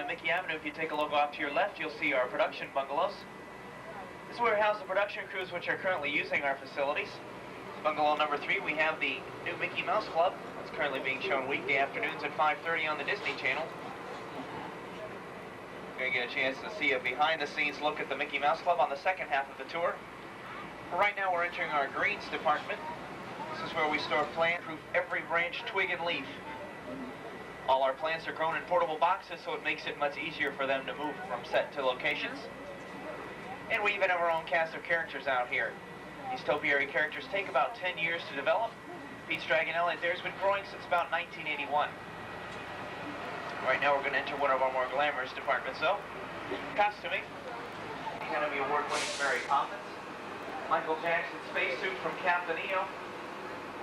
to Mickey Avenue. If you take a look off to your left, you'll see our production bungalows. This is where we house the production crews which are currently using our facilities. Bungalow number 3, we have the new Mickey Mouse Club. It's currently being shown weekday afternoons at 5:30 on the Disney Channel. You're going to get a chance to see a behind-the-scenes look at the Mickey Mouse Club on the second half of the tour. Right now we're entering our greens department. This is where we store plant-proof every branch, twig, and leaf. All our plants are grown in portable boxes, so it makes it much easier for them to move from set to locations. And we even have our own cast of characters out here. These topiary characters take about 10 years to develop. Pete's Dragon Elliot there has been growing since about 1981. Right now we're going to enter one of our more glamorous departments, though. Costuming. Academy Award-winning Mary Poppins. Michael Jackson's spacesuit from Captain EO.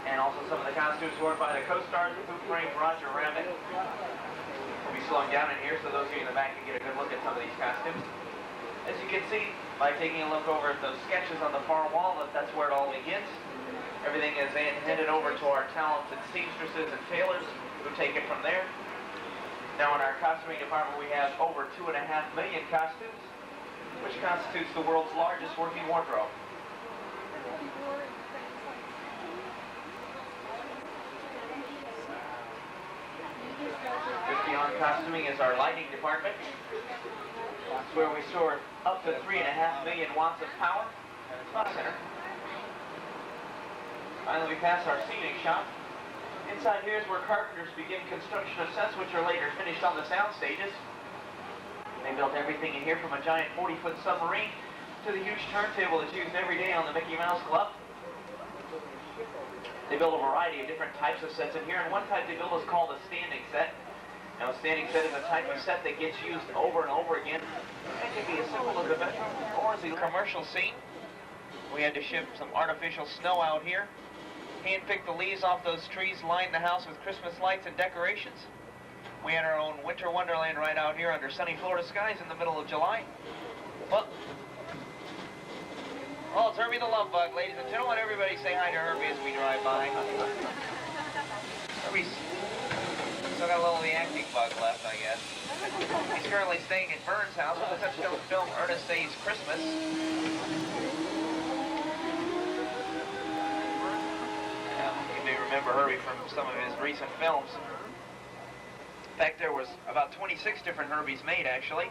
And also some of the costumes worn by the co-stars of Who Framed Roger Rabbit. We'll be slowing down in here so those of you in the back can get a good look at some of these costumes. As you can see, by taking a look over at those sketches on the far wall, that's where it all begins. Everything is handed over to our talented seamstresses and tailors who take it from there. Now in our costuming department, we have over 2.5 million costumes, which constitutes the world's largest working wardrobe. Just beyond costuming is our lighting department. That's where we store up to 3.5 million watts of power at the spot center. Finally, we pass our seating shop. Inside here is where carpenters begin construction of sets which are later finished on the sound stages. They built everything in here from a giant 40-foot submarine to the huge turntable that's used every day on the Mickey Mouse Club. They build a variety of different types of sets in here, and one type they build is called a standing set. Now, a standing set is a type of set that gets used over and over again. It can be as simple as a bedroom or as a commercial scene. We had to ship some artificial snow out here. Hand-picked the leaves off those trees, lined the house with Christmas lights and decorations. We had our own winter wonderland right out here under sunny Florida skies in the middle of July. Well, it's Herbie the Love Bug, ladies and gentlemen. Everybody say hi to Herbie as we drive by. Herbie's still got a little of the acting bug left, I guess. He's currently staying at Vern's house with the Touchstone film Ernest Saves Christmas. You may remember Herbie from some of his recent films. In fact, there was about 26 different Herbies made, actually.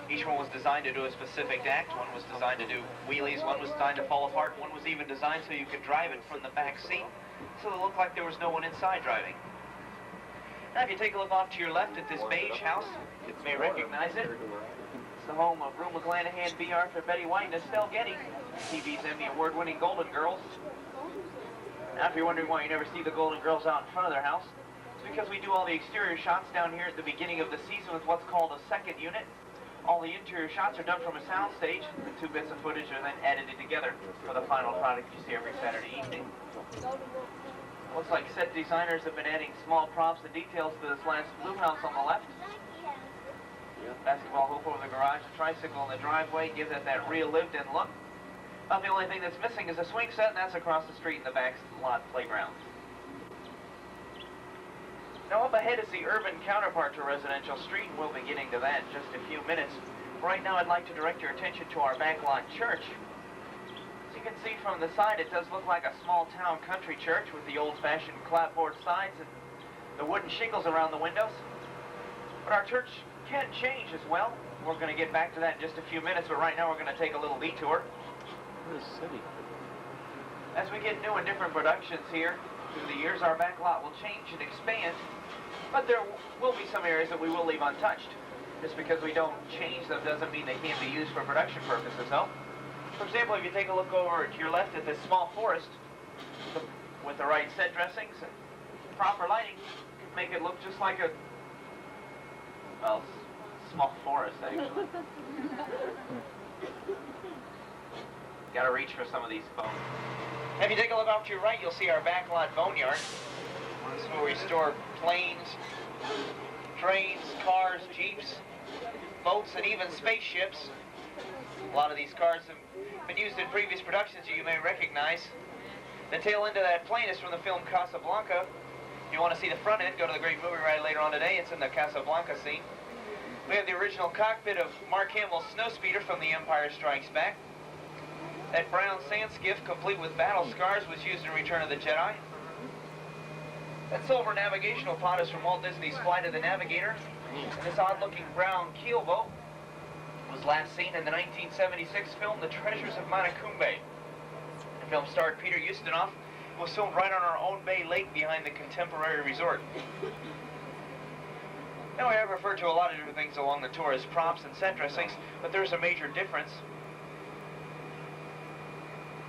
Each one was designed to do a specific act. One was designed to do wheelies, one was designed to fall apart, one was even designed so you could drive it from the back seat, so it looked like there was no one inside driving. Now, if you take a look off to your left at this beige house, you may recognize it. It's the home of Rue McClanahan, B. Arthur, Betty White, and Estelle Getty, TV's Emmy Award-winning Golden Girls. Now, if you're wondering why you never see the Golden Girls out in front of their house, it's because we do all the exterior shots down here at the beginning of the season with what's called a second unit. All the interior shots are done from a sound stage. The 2 bits of footage are then edited together for the final product you see every Saturday evening. Looks like set designers have been adding small props and details to this last blue house on the left. Basketball hoop over the garage, a tricycle in the driveway, gives it that real lived-in look. About the only thing that's missing is a swing set, and that's across the street in the back lot playground. Now up ahead is the urban counterpart to Residential Street. We'll be getting to that in just a few minutes. Right now I'd like to direct your attention to our backlot church. As you can see from the side, it does look like a small town country church with the old-fashioned clapboard sides and the wooden shingles around the windows. But our church can change as well. We're going to get back to that in just a few minutes, but right now we're going to take a little detour. What is city? As we get new and different productions here, through the years, our backlot will change and expand, but there will be some areas that we will leave untouched. Just because we don't change them doesn't mean they can't be used for production purposes, though. For example, if you take a look over to your left at this small forest, with the right set dressings and proper lighting, you can make it look just like a, well, small forest, actually. Gotta reach for some of these bones. If you take a look off to your right, you'll see our backlot boneyard. This is where we store planes, trains, cars, jeeps, boats, and even spaceships. A lot of these cars have been used in previous productions that you may recognize. The tail end of that plane is from the film Casablanca. If you want to see the front end, go to the great movie right later on today. It's in the Casablanca scene. We have the original cockpit of Mark Hamill's snowspeeder from The Empire Strikes Back. That brown sand skiff, complete with battle scars, was used in Return of the Jedi. That silver navigational pod is from Walt Disney's Flight of the Navigator. And this odd-looking brown keelboat was last seen in the 1976 film The Treasures of Matacumbe. The film starred Peter Ustinov. It was filmed right on our own Bay Lake behind the Contemporary Resort. Now, I have referred to a lot of different things along the tour as props and set dressings, but there's a major difference.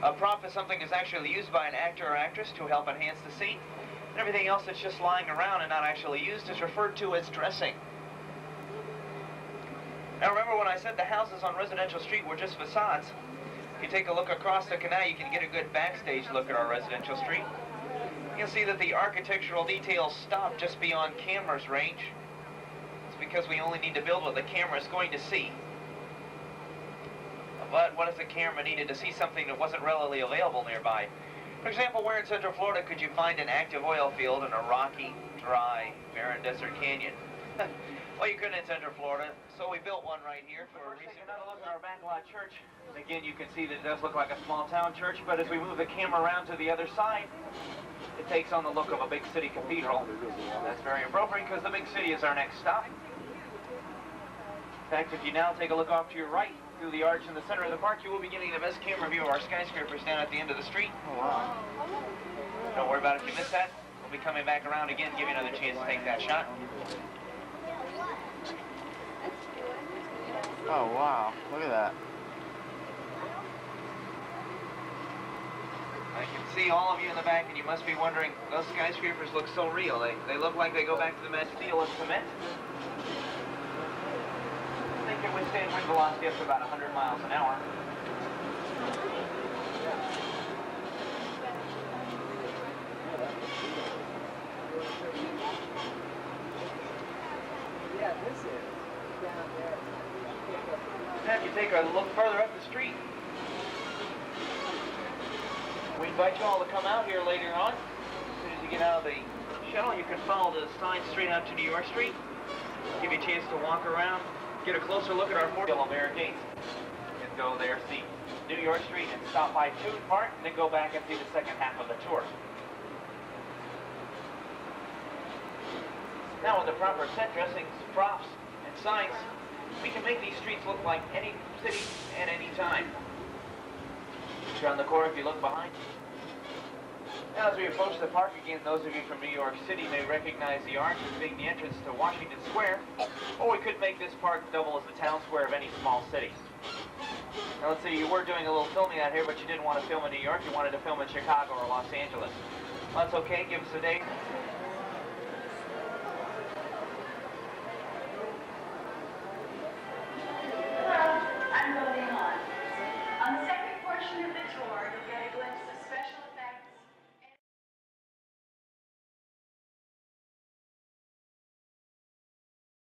A prop is something that's actually used by an actor or actress to help enhance the scene, and everything else that's just lying around and not actually used is referred to as dressing. Now, remember when I said the houses on Residential Street were just facades? If you take a look across the canal, you can get a good backstage look at our Residential Street. You'll see that the architectural details stop just beyond camera's range. It's because we only need to build what the camera is going to see. But what if the camera needed to see something that wasn't readily available nearby? For example, where in Central Florida could you find an active oil field in a rocky, dry, barren desert canyon? Well, you couldn't in Central Florida, so we built one right here for a reason. Take another look at our backlot church. Again, you can see that it does look like a small town church, but as we move the camera around to the other side, it takes on the look of a big city cathedral. That's very appropriate because the big city is our next stop. In fact, if you now take a look off to your right, through the arch in the center of the park, you will be getting the best camera view of our skyscrapers down at the end of the street. Oh, wow. Don't worry about it if you miss that. We'll be coming back around again to give you another chance to take that shot. Oh, wow. Look at that. I can see all of you in the back, and you must be wondering, those skyscrapers look so real. They look like they go back to the mad steel and cement. They can withstand wind velocity up to about 100 miles an hour. Yeah, this is down there. Now, if you take a look further up the street, we invite you all to come out here later on. As soon as you get out of the shuttle, you can follow the sign straight out to New York Street. Give you a chance to walk around, get a closer look at our Fort barricades, and go there, see New York Street, and stop by Tune Park, and then go back and see the second half of the tour. Now, with the proper set dressings, props, and signs, we can make these streets look like any city at any time. Around the corner, if you look behind. Now, as we approach the park again, those of you from New York City may recognize the arch as being the entrance to Washington Square, or we could make this park double as the town square of any small city. Now, let's say you were doing a little filming out here, but you didn't want to film in New York, you wanted to film in Chicago or Los Angeles. Well, that's okay, give us a day.